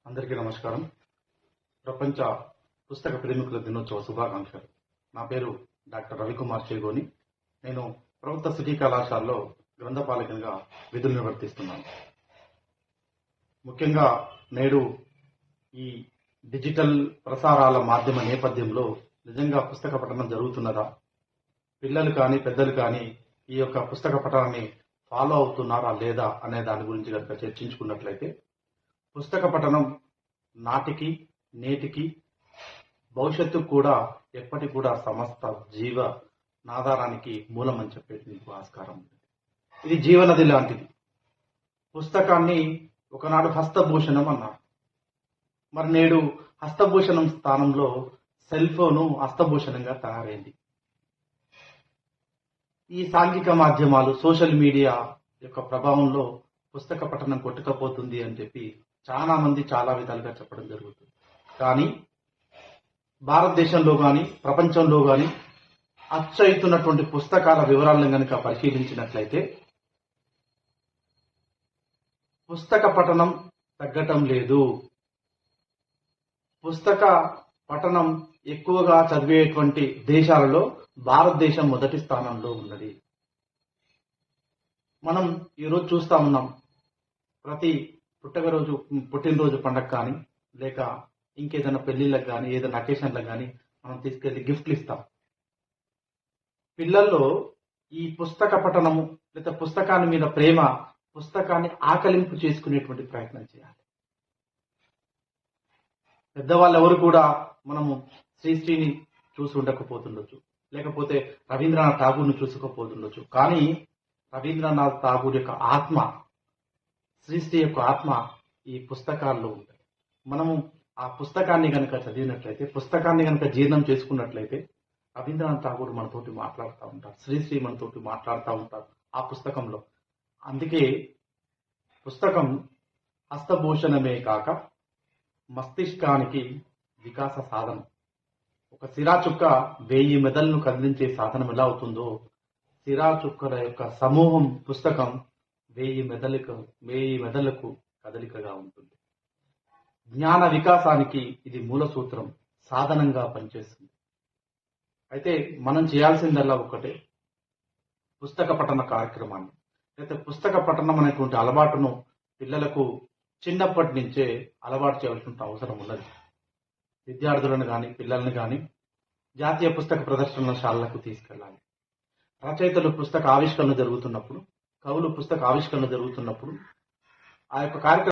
అందరికీ నమస్కారం. ప్రపంచ పుస్తక ప్రేమికుల దినోత్సవ శుభాకాంక్షలు. నా పేరు డాక్టర్ రవికుమార్ చేగోని. నేను ప్రభుత్వ సిటీ కళాశాలలో గ్రంథపాలకునిగా విధులు నిర్వర్తిస్తున్నాను. ముఖ్యంగా నేడు ఈ డిజిటల్ ప్రసారాల మాధ్యమ నేపథ్యంలో నిజంగా పుస్తక పఠనం జరుగుతున్నదా, పిల్లలు కానీ పెద్దలు కానీ ఈ యొక్క పుస్తక పఠనాన్ని ఫాలో అవుతున్నారా లేదా అనే దాని గురించి కనుక చర్చించుకున్నట్లయితే, పుస్తక పఠనం నాటికి నేటికి భవిష్యత్తు కూడా ఎప్పటికి కూడా సమస్త జీవ నాధారానికి మూలం అని చెప్పేది మీకు ఆస్కారం ఉంది. ఇది జీవనది లాంటిది. పుస్తకాన్ని ఒకనాడు హస్తభూషణం అన్నారు. మరి నేడు హస్తభూషణం స్థానంలో సెల్ ఫోను హస్తభూషణంగా తయారైంది. ఈ సాంఘిక మాధ్యమాలు, సోషల్ మీడియా యొక్క ప్రభావంలో పుస్తక పఠనం కొట్టుకపోతుంది అని చెప్పి చాలా మంది చాలా విధాలుగా చెప్పడం జరుగుతుంది. కానీ భారతదేశంలో కానీ ప్రపంచంలో కానీ అచ్చయితున్నటువంటి పుస్తకాల వివరాలను కనుక పరిశీలించినట్లయితే పుస్తక పఠనం తగ్గటం లేదు. పుస్తక పఠనం ఎక్కువగా చదివేటువంటి దేశాలలో భారతదేశం మొదటి స్థానంలో ఉన్నది. మనం ఈరోజు చూస్తా ఉన్నాం, ప్రతి పుట్టినరోజు పండగ కానీ లేక ఇంకేదైనా పెళ్లిళ్ళకి కానీ ఏదైనా అకేషన్లకు కానీ మనం తీసుకెళ్లి గిఫ్ట్లు ఇస్తాం. పిల్లల్లో ఈ పుస్తక పఠనము లేదా పుస్తకాన్ని మీద ప్రేమ, పుస్తకాన్ని ఆకలింపు చేసుకునేటువంటి ప్రయత్నం చేయాలి. పెద్దవాళ్ళు ఎవరు కూడా మనము శ్రీశ్రీని చూసి ఉండకపోతుండొచ్చు, లేకపోతే రవీంద్రనాథ్ ఠాగూర్ను చూసుకోపోతుండొచ్చు. కానీ రవీంద్రనాథ్ ఠాగూర్ యొక్క ఆత్మ, శ్రీశ్రీ యొక్క ఆత్మ ఈ పుస్తకాల్లో ఉంటాయి. మనము ఆ పుస్తకాన్ని కనుక చదివినట్లయితే, పుస్తకాన్ని కనుక జీర్ణం చేసుకున్నట్లయితే రవీంద్రనాథ్ ఠాగూర్ మనతోటి మాట్లాడుతూ ఉంటారు, శ్రీశ్రీ మనతోటి మాట్లాడుతూ ఉంటారు ఆ పుస్తకంలో. అందుకే పుస్తకం హస్తభూషణమే కాక మస్తిష్కానికి వికాస సాధనం. ఒక సిరా చుక్క 1000 మెదళ్లను కదిలించే సాధనం ఎలా అవుతుందో, సిరా చుక్కల యొక్క సమూహం పుస్తకం 1000 మెదళ్లకు కదలికగా ఉంటుంది. జ్ఞాన వికాసానికి ఇది మూల సూత్రం, సాధనంగా పనిచేస్తుంది. అయితే మనం చేయాల్సిందల్లా ఒకటే, పుస్తక పఠన కార్యక్రమాన్ని, అయితే పుస్తక పఠనం అనేటువంటి అలవాటును పిల్లలకు చిన్నప్పటి నుంచే అలవాటు చేయాల్సిన అవసరం ఉన్నది. విద్యార్థులను కానీ పిల్లలను కానీ జాతీయ పుస్తక ప్రదర్శనశాలలకు తీసుకెళ్ళాలి. రచయితలు పుస్తక ఆవిష్కరణ జరుగుతున్నప్పుడు, కవులు పుస్తక ఆవిష్కరణ జరుగుతున్నప్పుడు ఆ యొక్క కార్యక్రమం